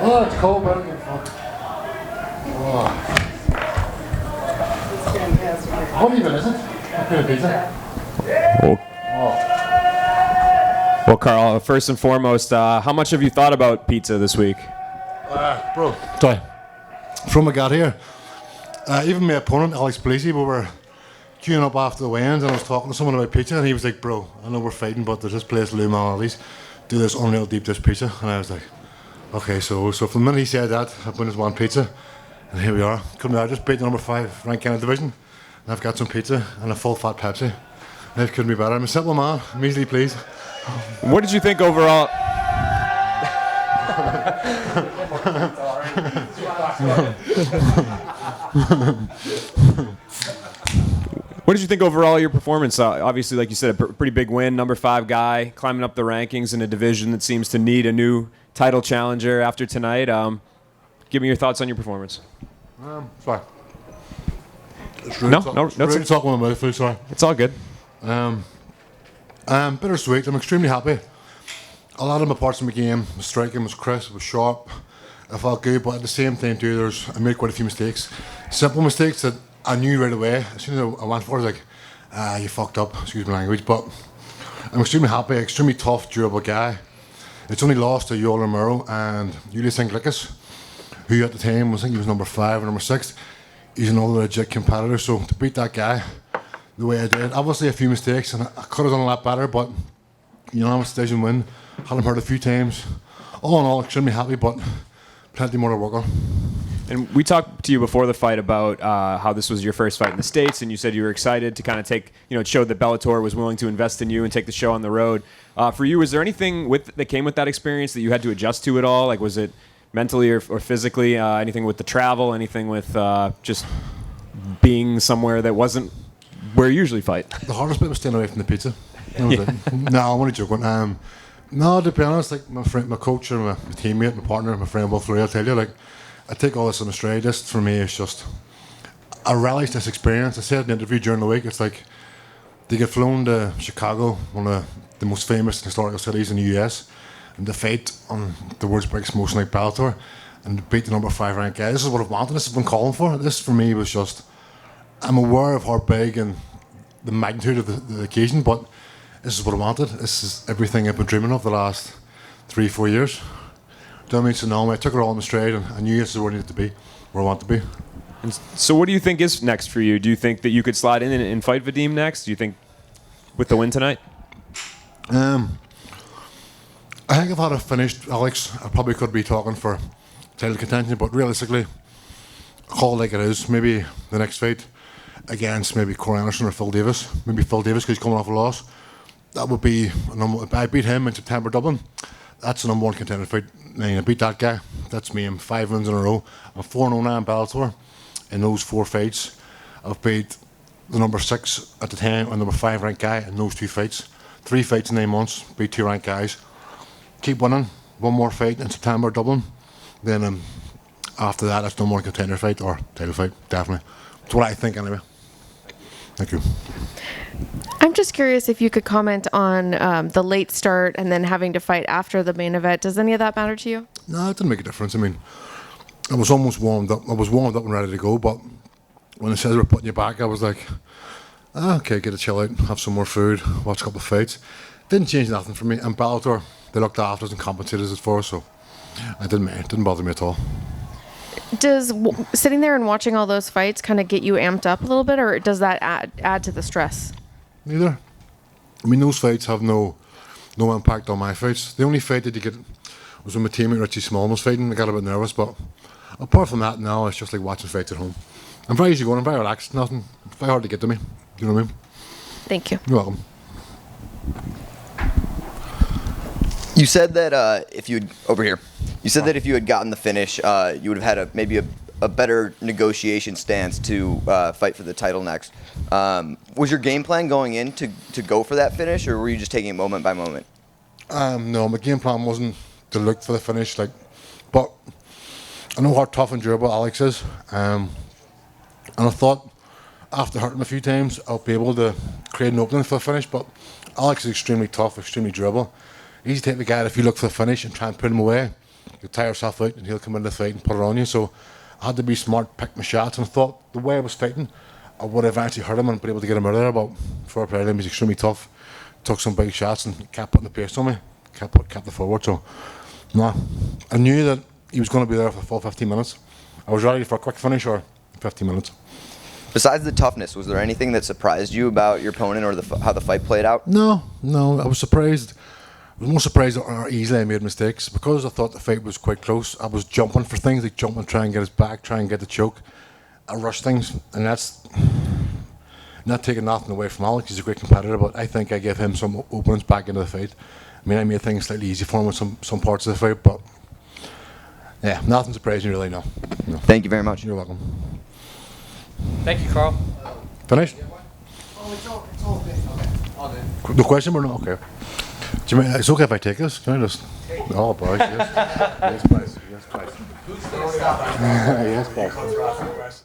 Oh, it's cold, but I'm fuck. Oh. What even is it? What kind of pizza? Well, Karl, first and foremost, how much have you thought about pizza this week? Bro, sorry. From I got here, even my opponent, Alex Blasi, we were queuing up after the weigh-ins and I was talking to someone about pizza and he was like, bro, I know we're fighting, but there's this place, Lou Mallory's, do this unreal deep dish pizza. And I was like, okay, so from the minute he said that, I went just one pizza. And here we are. Couldn't I just beat the number 5 ranked Canada division. And I've got some pizza and a full fat Pepsi. Life couldn't be better. I'm a simple man. I'm easily pleased. What did you think overall? What did you think overall of your performance? Obviously, like you said, a pretty big win, number 5 guy, climbing up the rankings in a division that seems to need a new title challenger after tonight. Give me your thoughts on your performance. Sorry. It's No, really talking with my mouth, sorry. It's all good. Bittersweet. I'm extremely happy. A lot of my parts of my game, the striking was crisp, was sharp. I felt good, but at the same time too, I made quite a few mistakes. Simple mistakes that I knew right away. As soon as I went for it, I was like, you fucked up, excuse my language. But I'm extremely happy, extremely tough, durable guy. It's only lost to Yoel Romero and Julius Anglicus, who at the time, I think he was number 5 or number 6. He's another legit competitor, so to beat that guy the way I did, obviously a few mistakes, and I could have done a lot better, but unanimous decision win. Had him hurt a few times. All in all, extremely happy, but plenty more to work on. And we talked to you before the fight about how this was your first fight in the States, and you said you were excited to kind of take, it showed that Bellator was willing to invest in you and take the show on the road. For you, was there anything that came with that experience that you had to adjust to at all? Like, was it mentally or physically? Anything with the travel? Anything with just being somewhere that wasn't where you usually fight? The hardest bit was staying away from the pizza. That was it. No, I'm only joking. No, to be honest, like my friend, my coach, and my teammate, my partner, my friend, both three, I'll tell you, like, I take all this in Australia. This for me is just, I relish this experience. I said in the interview during the week, it's like they get flown to Chicago, one of the most famous historical cities in the US, and to fight on the world's biggest motion like Bellator, and to beat the number 5 ranked guy. This is what I've wanted. This has been calling for. This for me was just, I'm aware of how big and the magnitude of the occasion, but this is what I wanted. This is everything I've been dreaming of the last 3-4 years. Do you know what I mean? So now I took it all in straight, and I knew this is where I needed to be, where I want to be. And so what do you think is next for you? Do you think that you could slide in and fight Vadim next? Do you think with the win tonight? I think if I had finished Alex, I probably could be talking for title contention, but realistically, call it like it is. Maybe the next fight against maybe Corey Anderson or Phil Davis. Maybe Phil Davis because he's coming off a loss. That would be, if I beat him in September Dublin, that's the number 1 contender fight. I beat that guy. That's me. I'm 5 wins in a row. I'm 4-0 now in Bellator. In those 4 fights, I've beat the number 6 at the time and number 5 ranked guy in those 2 fights. 3 fights in 9 months. Beat 2 ranked guys. Keep winning. One more fight in September Dublin. Then after that, that's no more contender fight or title fight. Definitely. That's what I think anyway. Thank you. I'm just curious if you could comment on the late start and then having to fight after the main event. Does any of that matter to you? No, it didn't make a difference. I mean, I was almost warmed up. I was warmed up and ready to go, but when they said they were putting you back, I was like, okay, get a chill out, have some more food, watch a couple of fights. Didn't change nothing for me. And Bellator, they looked after us and compensated us for us, so it didn't bother me at all. Does sitting there and watching all those fights kind of get you amped up a little bit, or does that add to the stress? Neither. I mean, those fights have no impact on my fights. The only fight that you get was when my teammate Richie Smallman was fighting. I got a bit nervous, but apart from that, now it's just like watching fights at home. I'm very easy going. I'm very relaxed. Nothing. It's very hard to get to me. You know what I mean? Thank you. You're welcome. You said that if you had gotten the finish, you would have had maybe a better negotiation stance to fight for the title next. Was your game plan going in to go for that finish, or were you just taking it moment by moment? No, my game plan wasn't to look for the finish, but I know how tough and durable Alex is, and I thought after hurting him a few times, I'll be able to create an opening for the finish. But Alex is extremely tough, extremely durable. He's the type of guy that if you look for the finish and try and put him away, you tire yourself out, and he'll come into the fight and put it on you. So I had to be smart, pick my shots, and I thought the way I was fighting, I would have actually hurt him and been able to get him out of there. But fair play to him, he's extremely tough. Took some big shots and kept putting the pace on me, kept it forward. So, no, I knew that he was going to be there for the full 15 minutes. I was ready for a quick finish or 15 minutes. Besides the toughness, was there anything that surprised you about your opponent or how the fight played out? No, I was surprised. I was more surprised at how easily I made mistakes. Because I thought the fight was quite close, I was jumping for things, like jumping, try and get his back, try and get the choke. I rushed things, and that's not taking nothing away from Alex. He's a great competitor, but I think I gave him some openings back into the fight. I mean, I made things slightly easy for him with some parts of the fight, but yeah, nothing surprised me really, no. Thank you very much. You're welcome. Thank you, Karl. Finished? Oh, it's all good. Okay, all good. The question or no? Okay. Do you mean, it's okay if I take this? Can I just? Oh, boy, yes. Yes, please. Yes, please. Who's going to stop? Yes, please.